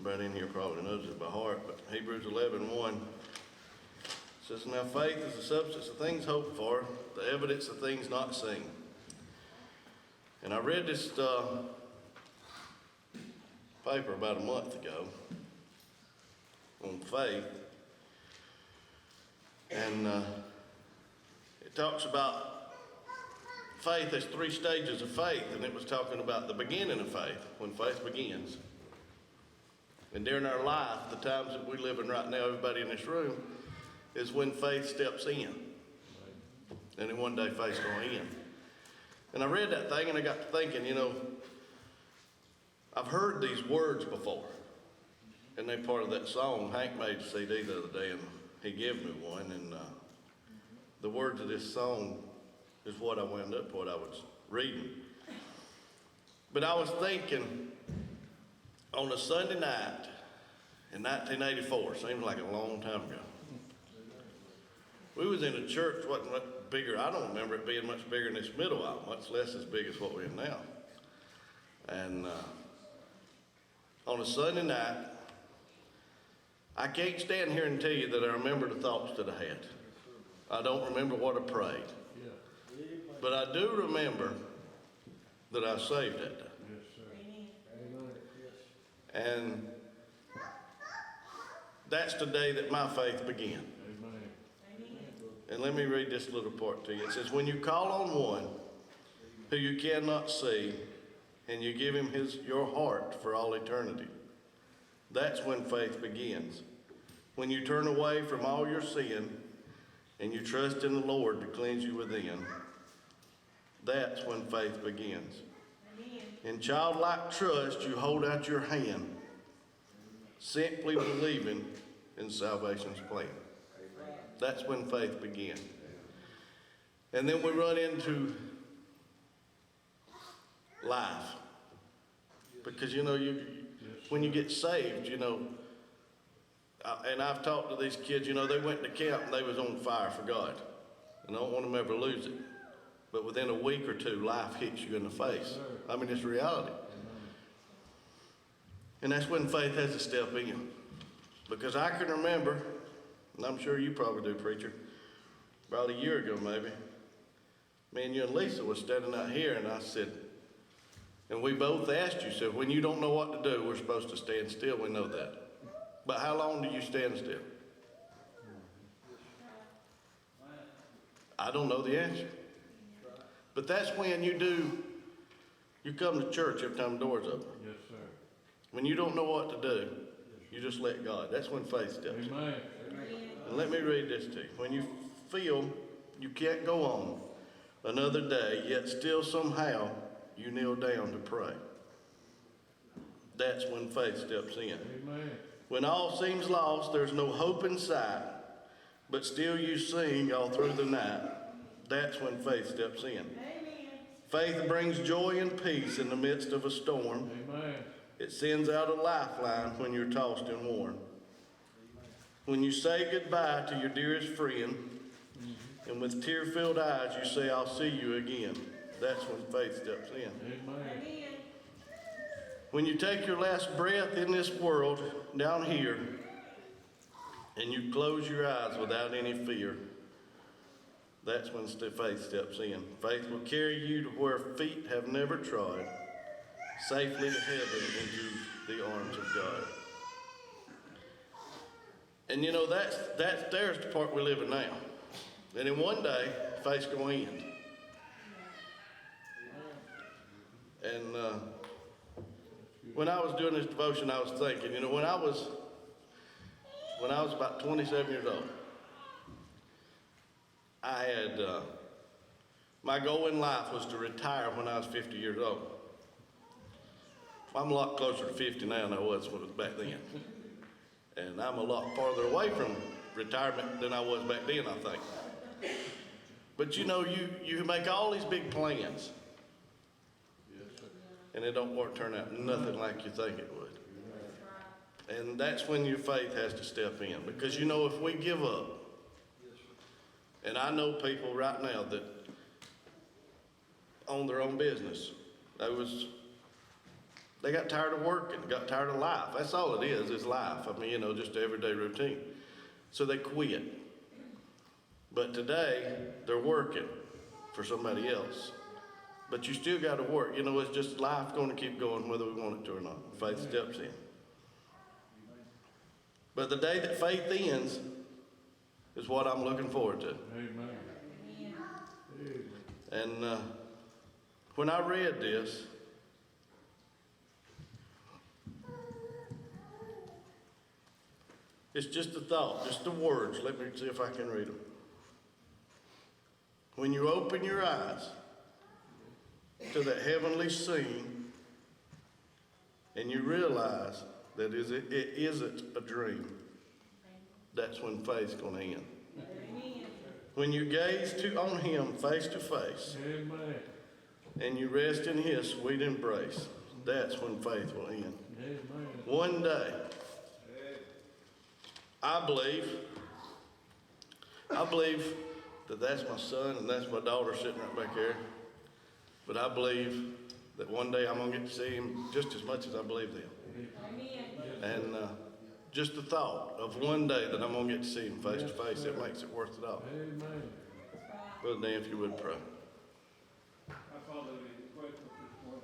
Everybody in here probably knows it by heart, but Hebrews 11:1 says, "Now faith is the substance of things hoped for, the evidence of things not seen." And I read this paper about a month ago on faith, and it talks about faith. There's 3 stages of faith, and it was talking about the beginning of faith, when faith begins. And during our life, the times that we live in right now, everybody in this room, is when faith steps in. And then one day faith's going in. And I read that thing and I got to thinking, I've heard these words before. And they're part of that song. Hank made a CD the other day and he gave me one. And the words of this song is what I wound up, what I was reading. But I was thinking, on a Sunday night in 1984, seems like a long time ago, we was in a church, wasn't much bigger. I don't remember it being much bigger than this middle aisle, much less as big as what we're in now. And on a Sunday night, I can't stand here and tell you that I remember the thoughts that I had. I don't remember what I prayed. But I do remember that I was saved that day. And that's the day that my faith began. Amen. And let me read this little part to you. It says, "When you call on one who you cannot see, and you give him your heart for all eternity, that's when faith begins. When you turn away from all your sin, and you trust in the Lord to cleanse you within, that's when faith begins. In childlike trust, you hold out your hand, simply believing in salvation's plan. That's when faith begins. And then we run into life. Because, when you get saved, and I've talked to these kids, they went to camp and they was on fire for God. And I don't want them to ever lose it. But within a week or two, life hits you in the face. I mean, it's reality. And that's when faith has to step in. Because I can remember, and I'm sure you probably do, preacher, about a year ago maybe, me and you and Lisa was standing out here and I said, and we both asked you, said, when you don't know what to do, we're supposed to stand still, we know that. But how long do you stand still? I don't know the answer. But that's when you come to church every time the door's open. Yes, sir. When you don't know what to do, you just let God. That's when faith steps in. Amen. And let me read this to you. When you feel you can't go on another day, yet still somehow you kneel down to pray, that's when faith steps in. Amen. When all seems lost, there's no hope in sight, but still you sing all through the night, that's when faith steps in. Amen. Faith brings joy and peace in the midst of a storm. Amen. It sends out a lifeline when you're tossed and worn. When you say goodbye to your dearest friend, and with tear-filled eyes you say, I'll see you again, that's when faith steps in. Amen. When you take your last breath in this world down here, and you close your eyes without any fear, that's when faith steps in. Faith will carry you to where feet have never trod, safely to heaven into the arms of God. And there's the part we live in now. And in one day, faith's going to end. And when I was doing this devotion, I was thinking, when I was about 27 years old, I had, my goal in life was to retire when I was 50 years old. I'm a lot closer to 50 now than I was back then. And I'm a lot farther away from retirement than I was back then, I think. But you make all these big plans. And it don't turn out nothing like you think it would. And that's when your faith has to step in. Because if we give up, and I know people right now that own their own business. They got tired of working, got tired of life. That's all it is life. I mean, just everyday routine. So they quit. But today, they're working for somebody else. But you still got to work. It's just life going to keep going whether we want it to or not. Faith steps in. But the day that faith ends is what I'm looking forward to. Amen. And when I read this, it's just a thought, just the words. Let me see if I can read them. When you open your eyes to that heavenly scene and you realize that it isn't a dream, that's when faith's going to end. When you gaze on him face to face, Amen. and you rest in his sweet embrace, that's when faith will end. Amen. One day, I believe that that's my son and that's my daughter sitting right back there. But I believe that one day I'm going to get to see him just as much as I believe them. And just the thought of one day that I'm going to get to see him face to face, it makes it worth it all. Amen. Brother Dan, if you would pray. Our Father, we are grateful this morning